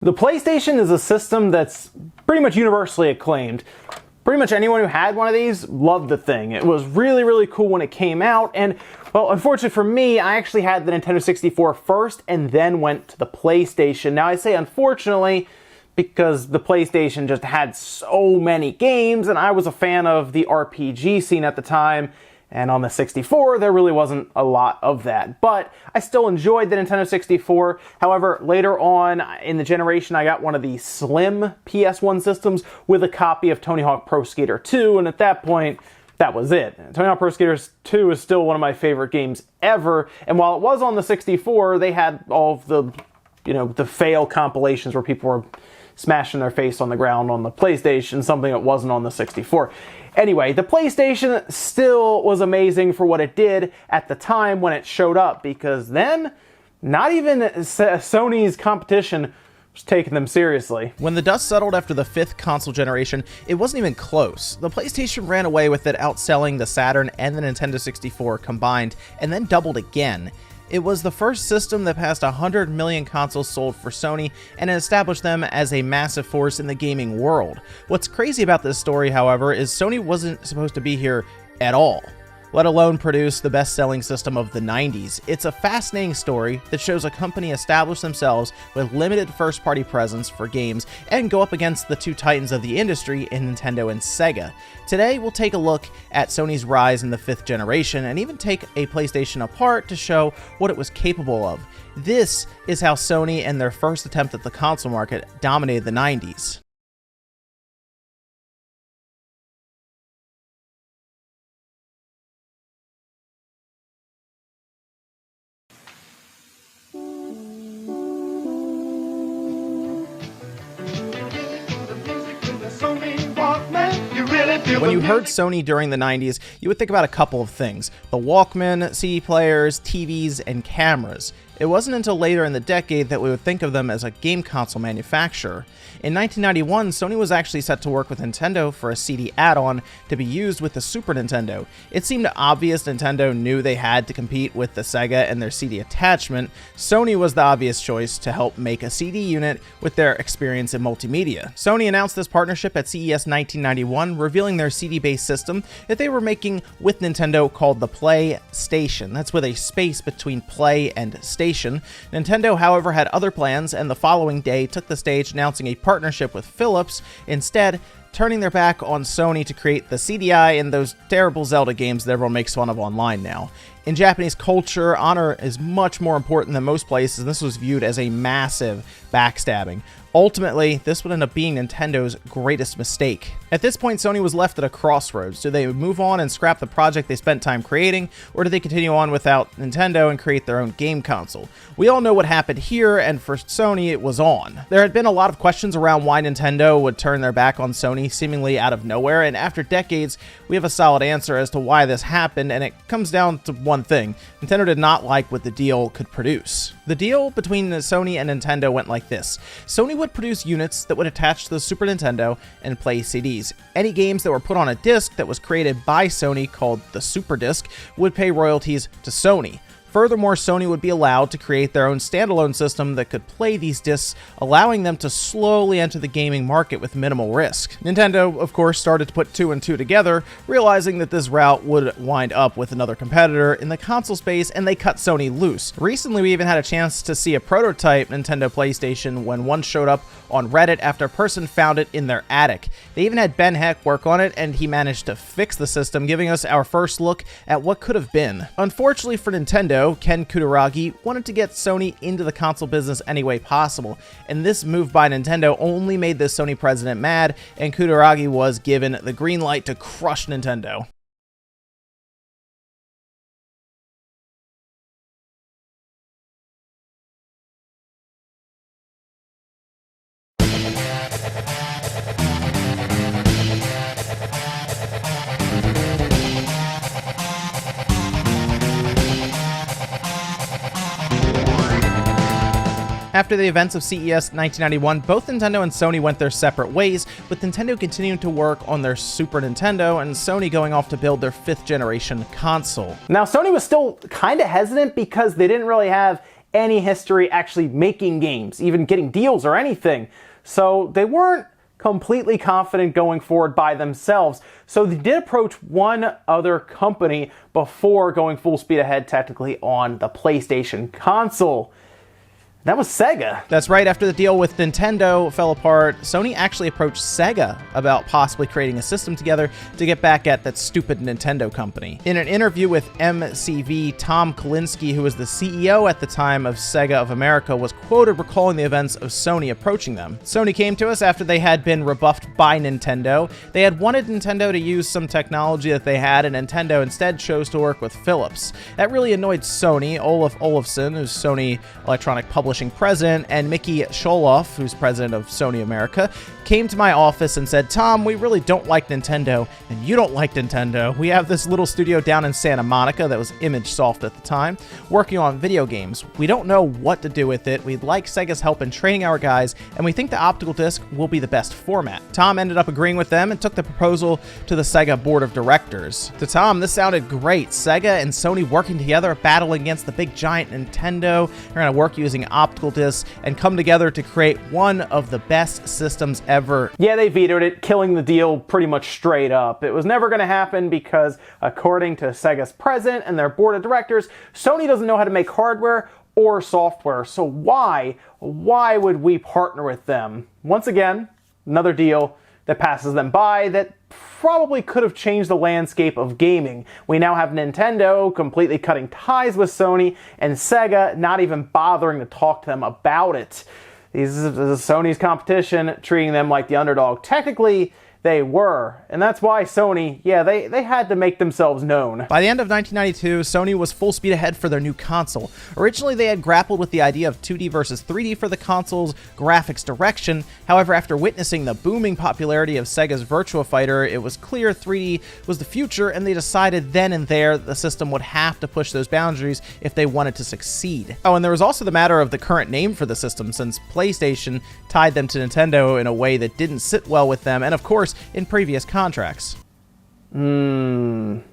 The PlayStation is a system that's pretty much universally acclaimed. Pretty much anyone who had one of these loved the thing. It was really, really cool when it came out, and, well, unfortunately for me, I actually had the Nintendo 64 first and then went to the PlayStation. Now, I say unfortunately because the PlayStation just had so many games, and I was a fan of the RPG scene at the time, and on the 64, there really wasn't a lot of that. But I still enjoyed the Nintendo 64. However, later on in the generation, I got one of the slim PS1 systems with a copy of Tony Hawk Pro Skater 2, and at that point, that was it. Tony Hawk Pro Skater 2 is still one of my favorite games ever, and while it was on the 64, they had all of the, the fail compilations where people were smashing their face on the ground on the PlayStation, something that wasn't on the 64. Anyway, the PlayStation still was amazing for what it did at the time when it showed up, because then not even Sony's competition was taking them seriously. When the dust settled after the 5th console generation, it wasn't even close. The PlayStation ran away with it, outselling the Saturn and the Nintendo 64 combined, and then doubled again. It was the first system that passed 100 million consoles sold for Sony, and it established them as a massive force in the gaming world. What's crazy about this story, however, is Sony wasn't supposed to be here at all, let alone produce the best-selling system of the 90s. It's a fascinating story that shows a company establish themselves with limited first-party presence for games and go up against the two titans of the industry in Nintendo and Sega. Today, we'll take a look at Sony's rise in the 5th generation and even take a PlayStation apart to show what it was capable of. This is how Sony and their first attempt at the console market dominated the 90s. When you heard Sony during the 90s, you would think about a couple of things: the Walkman, CD players, TVs, and cameras. It wasn't until later in the decade that we would think of them as a game console manufacturer. In 1991, Sony was actually set to work with Nintendo for a CD add-on to be used with the Super Nintendo. It seemed obvious Nintendo knew they had to compete with the Sega and their CD attachment. Sony was the obvious choice to help make a CD unit with their experience in multimedia. Sony announced this partnership at CES 1991, revealing their CD-based system that they were making with Nintendo called the PlayStation. That's with a space between play and station. Nintendo, however, had other plans, and the following day took the stage announcing a partnership with Philips, instead turning their back on Sony to create the CDI and those terrible Zelda games that everyone makes fun of online now. In Japanese culture, honor is much more important than most places, and this was viewed as a massive backstabbing. Ultimately, this would end up being Nintendo's greatest mistake. At this point, Sony was left at a crossroads. Do they move on and scrap the project they spent time creating, or do they continue on without Nintendo and create their own game console? We all know what happened here, and for Sony, it was on. There had been a lot of questions around why Nintendo would turn their back on Sony seemingly out of nowhere, and after decades, we have a solid answer as to why this happened, and it comes down to one thing: Nintendo did not like what the deal could produce. The deal between Sony and Nintendo went like this. Sony would produce units that would attach to the Super Nintendo and play CDs. Any games that were put on a disc that was created by Sony, called the Super Disc, would pay royalties to Sony. Furthermore, Sony would be allowed to create their own standalone system that could play these discs, allowing them to slowly enter the gaming market with minimal risk. Nintendo, of course, started to put two and two together, realizing that this route would wind up with another competitor in the console space, and they cut Sony loose. Recently, we even had a chance to see a prototype Nintendo PlayStation when one showed up on Reddit after a person found it in their attic. They even had Ben Heck work on it, and he managed to fix the system, giving us our first look at what could have been. Unfortunately for Nintendo, Ken Kutaragi wanted to get Sony into the console business any way possible, and this move by Nintendo only made the Sony president mad, and Kutaragi was given the green light to crush Nintendo. After the events of CES 1991, both Nintendo and Sony went their separate ways, with Nintendo continuing to work on their Super Nintendo and Sony going off to build their 5th generation console. Now, Sony was still kind of hesitant because they didn't really have any history actually making games, even getting deals or anything. So they weren't completely confident going forward by themselves. So they did approach one other company before going full speed ahead technically on the PlayStation console. That was Sega. That's right. After the deal with Nintendo fell apart, Sony actually approached Sega about possibly creating a system together to get back at that stupid Nintendo company. In an interview with MCV, Tom Kalinske, who was the CEO at the time of Sega of America, was quoted recalling the events of Sony approaching them. Sony came to us after they had been rebuffed by Nintendo. They had wanted Nintendo to use some technology that they had, and Nintendo instead chose to work with Philips. That really annoyed Sony. Olaf Olafsson, who's Sony Electronic Publishing president, and Mickey Scholoff, who's president of Sony America, came to my office and said, "Tom, we really don't like Nintendo, and you don't like Nintendo. We have this little studio down in Santa Monica that was ImageSoft at the time, working on video games. We don't know what to do with it. We'd like Sega's help in training our guys, and we think the optical disc will be the best format." Tom ended up agreeing with them and took the proposal to the Sega board of directors. To Tom, this sounded great. Sega and Sony working together, battling against the big giant Nintendo. They're going to work using optical discs and come together to create one of the best systems ever. Yeah, they vetoed it, killing the deal pretty much straight up. It was never going to happen because, according to Sega's president and their board of directors, Sony doesn't know how to make hardware or software, so why would we partner with them? Once again, another deal that passes them by that probably could have changed the landscape of gaming. We now have Nintendo completely cutting ties with Sony and Sega not even bothering to talk to them about it. This is Sony's competition, treating them like the underdog. Technically, they were, and that's why Sony, they had to make themselves known. By the end of 1992, Sony was full speed ahead for their new console. Originally, they had grappled with the idea of 2D versus 3D for the console's graphics direction. However, after witnessing the booming popularity of Sega's Virtua Fighter, it was clear 3D was the future, and they decided then and there the system would have to push those boundaries if they wanted to succeed. Oh, and there was also the matter of the current name for the system, since PlayStation tied them to Nintendo in a way that didn't sit well with them, and of course, in previous contracts. There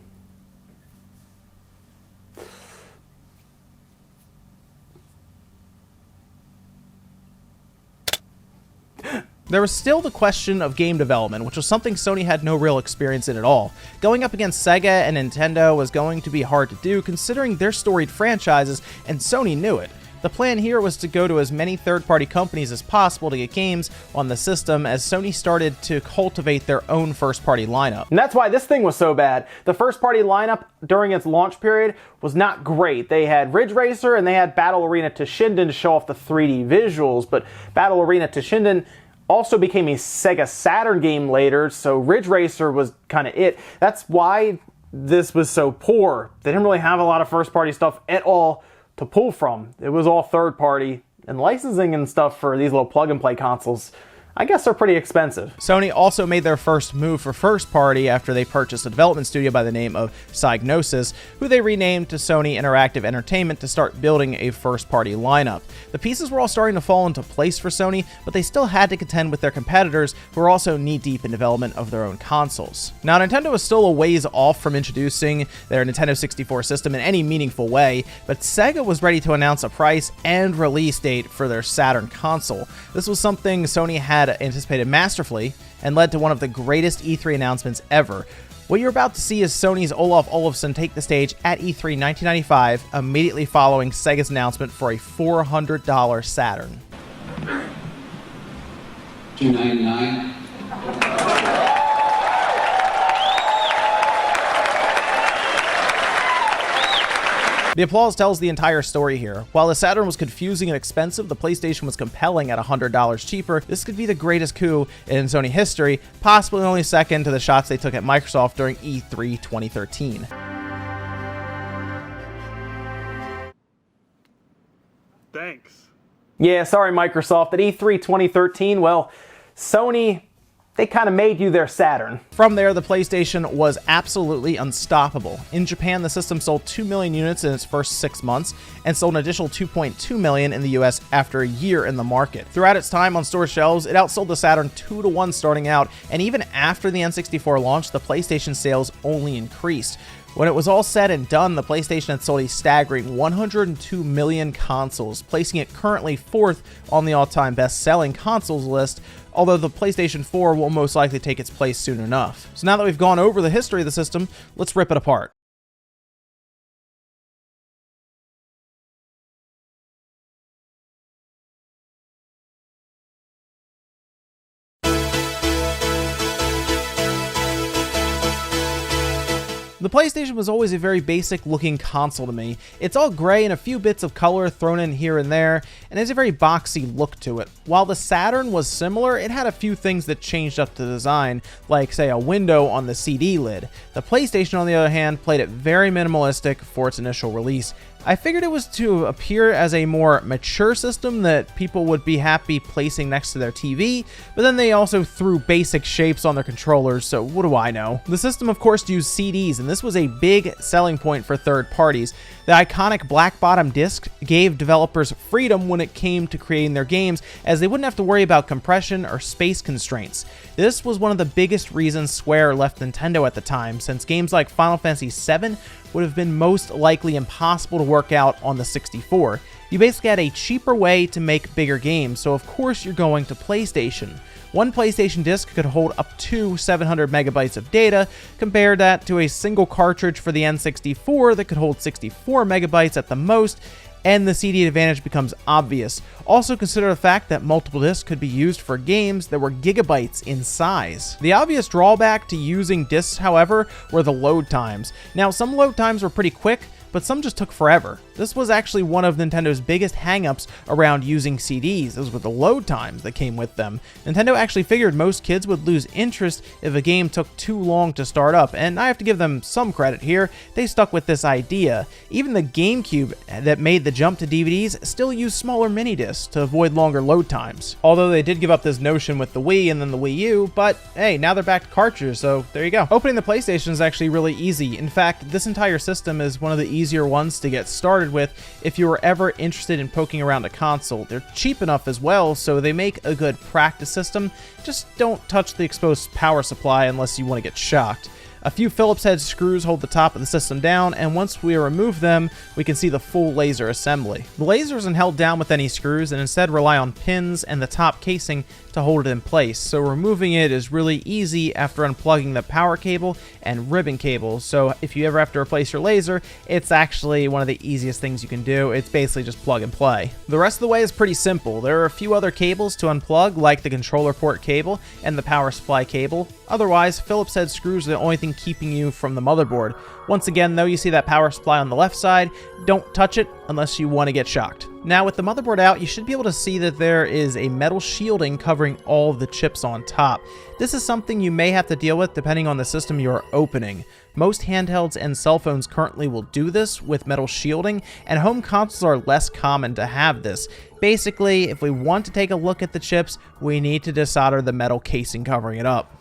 was still the question of game development, which was something Sony had no real experience in at all. Going up against Sega and Nintendo was going to be hard to do, considering their storied franchises, and Sony knew it. The plan here was to go to as many third-party companies as possible to get games on the system, as Sony started to cultivate their own first-party lineup. And that's why this thing was so bad. The first-party lineup during its launch period was not great. They had Ridge Racer and they had Battle Arena Toshinden to show off the 3D visuals, but Battle Arena Toshinden also became a Sega Saturn game later, so Ridge Racer was kind of it. That's why this was so poor. They didn't really have a lot of first-party stuff at all to pull from. It was all third-party, and licensing and stuff for these little plug-and-play consoles, I guess they're pretty expensive. Sony also made their first move for first party after they purchased a development studio by the name of Psygnosis, who they renamed to Sony Interactive Entertainment to start building a first party lineup. The pieces were all starting to fall into place for Sony, but they still had to contend with their competitors who were also knee-deep in development of their own consoles. Now, Nintendo was still a ways off from introducing their Nintendo 64 system in any meaningful way, but Sega was ready to announce a price and release date for their Saturn console. This was something Sony had anticipated masterfully and led to one of the greatest E3 announcements ever. What you're about to see is Sony's Olaf Olafsson take the stage at E3 1995, immediately following Sega's announcement for a $400 Saturn. $299. The applause tells the entire story here. While the Saturn was confusing and expensive, the PlayStation was compelling at $100 cheaper. This could be the greatest coup in Sony history, possibly only second to the shots they took at Microsoft during E3 2013. Thanks. Yeah, sorry Microsoft. At E3 2013, well, Sony, they kind of made you their Saturn. From there, the PlayStation was absolutely unstoppable. In Japan, the system sold 2 million units in its first 6 months and sold an additional 2.2 million in the US after a year in the market. Throughout its time on store shelves, it outsold the Saturn 2-1 starting out, and even after the N64 launch, the PlayStation sales only increased. When it was all said and done, the PlayStation had sold a staggering 102 million consoles, placing it currently 4th on the all-time best-selling consoles list, although the PlayStation 4 will most likely take its place soon enough. So now that we've gone over the history of the system, let's rip it apart. The PlayStation was always a very basic looking console to me. It's all gray and a few bits of color thrown in here and there, and has a very boxy look to it. While the Saturn was similar, it had a few things that changed up the design, like say a window on the CD lid. The PlayStation, on the other hand, played it very minimalistic for its initial release. I figured it was to appear as a more mature system that people would be happy placing next to their TV, but then they also threw basic shapes on their controllers, so what do I know? The system, of course, used CDs, and this was a big selling point for third parties. The iconic black bottom disc gave developers freedom when it came to creating their games, as they wouldn't have to worry about compression or space constraints. This was one of the biggest reasons Square left Nintendo at the time, since games like Final Fantasy VII would have been most likely impossible to work out on the 64. You basically had a cheaper way to make bigger games, so of course you're going to PlayStation. One PlayStation disc could hold up to 700 megabytes of data. Compare that to a single cartridge for the N64 that could hold 64 megabytes at the most, and the CD advantage becomes obvious. Also consider the fact that multiple discs could be used for games that were gigabytes in size. The obvious drawback to using discs, however, were the load times. Now, some load times were pretty quick, but some just took forever. This was actually one of Nintendo's biggest hangups around using CDs. Those were the load times that came with them. Nintendo actually figured most kids would lose interest if a game took too long to start up, and I have to give them some credit here. They stuck with this idea. Even the GameCube that made the jump to DVDs still used smaller mini discs to avoid longer load times. Although they did give up this notion with the Wii and then the Wii U, but hey, now they're back to cartridges, so there you go. Opening the PlayStation is actually really easy. In fact, this entire system is one of the easier ones to get started with if you were ever interested in poking around a console. They're cheap enough as well, so they make a good practice system. Just don't touch the exposed power supply unless you want to get shocked. A few Phillips head screws hold the top of the system down, and once we remove them, we can see the full laser assembly. The laser isn't held down with any screws and instead rely on pins and the top casing to hold it in place, so removing it is really easy after unplugging the power cable and ribbon cable. So if you ever have to replace your laser, it's actually one of the easiest things you can do. It's basically just plug and play. The rest of the way is pretty simple. There are a few other cables to unplug, like the controller port cable and the power supply cable. Otherwise, Phillips head screws are the only thing keeping you from the motherboard. Once again, though, you see that power supply on the left side. Don't touch it unless you want to get shocked. Now, with the motherboard out, you should be able to see that there is a metal shielding covering all of the chips on top. This is something you may have to deal with depending on the system you're opening. Most handhelds and cell phones currently will do this with metal shielding, and home consoles are less common to have this. Basically, if we want to take a look at the chips, we need to desolder the metal casing covering it up.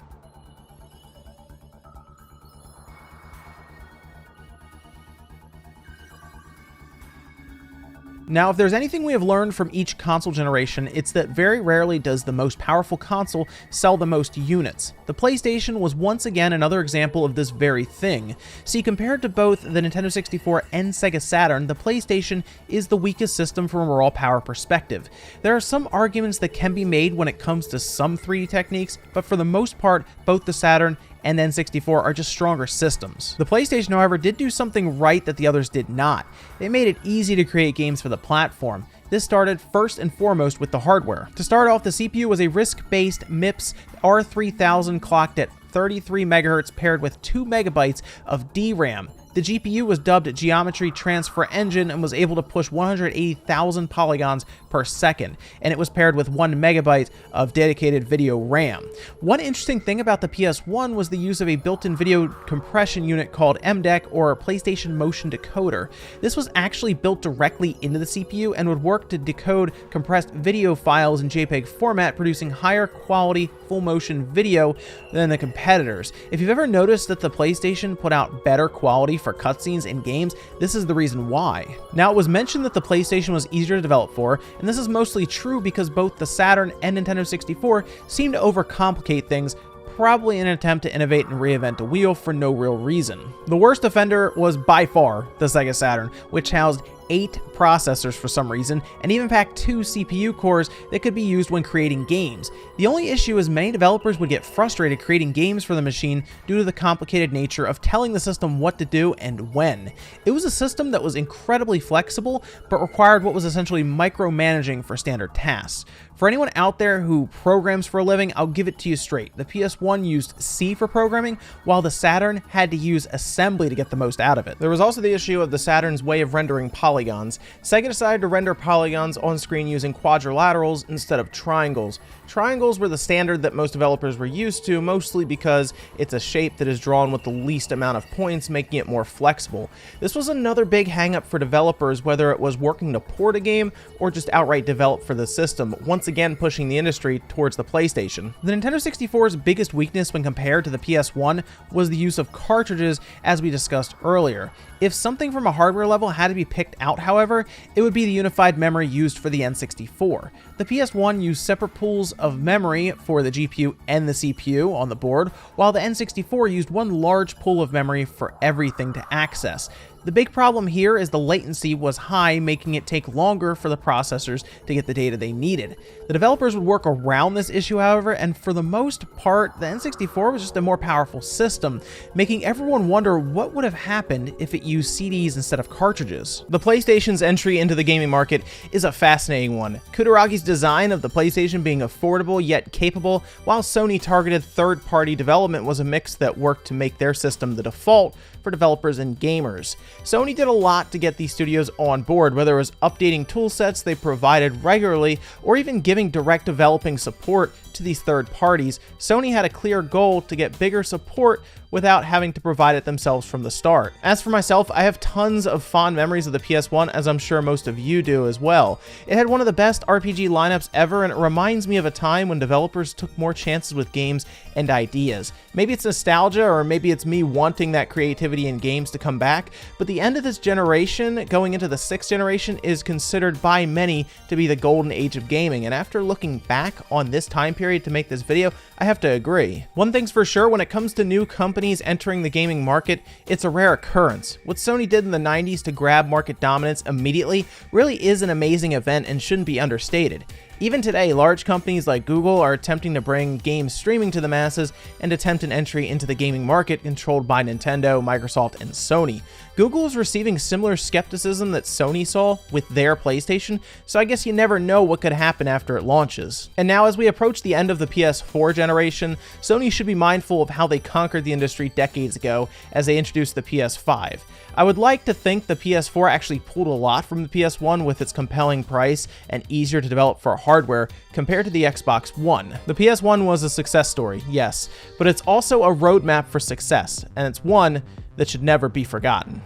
Now, if there's anything we have learned from each console generation, it's that very rarely does the most powerful console sell the most units. The PlayStation was once again another example of this very thing. See, compared to both the Nintendo 64 and Sega Saturn, the PlayStation is the weakest system from a raw power perspective. There are some arguments that can be made when it comes to some 3D techniques, but for the most part, both the Saturn and N64 are just stronger systems. The PlayStation, however, did do something right that the others did not. They made it easy to create games for the platform. This started first and foremost with the hardware. To start off, the CPU was a RISC-based MIPS R3000 clocked at 33 MHz paired with 2 megabytes of DRAM. The GPU was dubbed Geometry Transfer Engine and was able to push 180,000 polygons per second, and it was paired with 1 megabyte of dedicated video RAM. One interesting thing about the PS1 was the use of a built-in video compression unit called MDEC, or PlayStation Motion Decoder. This was actually built directly into the CPU and would work to decode compressed video files in JPEG format, producing higher quality full motion video than the competitors. If you've ever noticed that the PlayStation put out better quality for cutscenes in games, this is the reason why. Now, it was mentioned that the PlayStation was easier to develop for, and this is mostly true because both the Saturn and Nintendo 64 seem to overcomplicate things probably in an attempt to innovate and reinvent the wheel for no real reason. The worst offender was by far the Sega Saturn, which housed 8 processors for some reason, and even packed 2 CPU cores that could be used when creating games. The only issue is many developers would get frustrated creating games for the machine due to the complicated nature of telling the system what to do and when. It was a system that was incredibly flexible, but required what was essentially micromanaging for standard tasks. For anyone out there who programs for a living, I'll give it to you straight. The PS1 used C for programming, while the Saturn had to use assembly to get the most out of it. There was also the issue of the Saturn's way of rendering polygons. Sega decided to render polygons on screen using quadrilaterals instead of triangles. Triangles were the standard that most developers were used to, mostly because it's a shape that is drawn with the least amount of points, making it more flexible. This was another big hang-up for developers, whether it was working to port a game or just outright develop for the system, once again pushing the industry towards the PlayStation. The Nintendo 64's biggest weakness when compared to the PS1 was the use of cartridges, as we discussed earlier. If something from a hardware level had to be picked out, however, it would be the unified memory used for the N64. The PS1 used separate pools of memory for the GPU and the CPU on the board, while the N64 used one large pool of memory for everything to access. The big problem here is the latency was high, making it take longer for the processors to get the data they needed. The developers would work around this issue, however, and for the most part, the N64 was just a more powerful system, making everyone wonder what would have happened if it used CDs instead of cartridges. The PlayStation's entry into the gaming market is a fascinating one. Kudaragi's design of the PlayStation being affordable yet capable, while Sony targeted third-party development, was a mix that worked to make their system the default for developers and gamers. Sony did a lot to get these studios on board, whether it was updating toolsets they provided regularly or even giving direct developing support to these third parties. Sony had a clear goal to get bigger support without having to provide it themselves from the start. As for myself, I have tons of fond memories of the PS1, as I'm sure most of you do as well. It had one of the best RPG lineups ever, and it reminds me of a time when developers took more chances with games and ideas. Maybe it's nostalgia, or maybe it's me wanting that creativity in games to come back, but the end of this generation, going into the 6th generation, is considered by many to be the golden age of gaming, and after looking back on this time period to make this video, I have to agree. One thing's for sure, when it comes to new companies entering the gaming market, it's a rare occurrence. What Sony did in the 90s to grab market dominance immediately really is an amazing event and shouldn't be understated. Even today, large companies like Google are attempting to bring game streaming to the masses and attempt an entry into the gaming market controlled by Nintendo, Microsoft, and Sony. Google is receiving similar skepticism that Sony saw with their PlayStation, so I guess you never know what could happen after it launches. And now, as we approach the end of the PS4 generation, Sony should be mindful of how they conquered the industry decades ago as they introduced the PS5. I would like to think the PS4 actually pulled a lot from the PS1 with its compelling price and easier to develop for hardware compared to the Xbox One. The PS1 was a success story, yes, but it's also a roadmap for success, and it's one that should never be forgotten.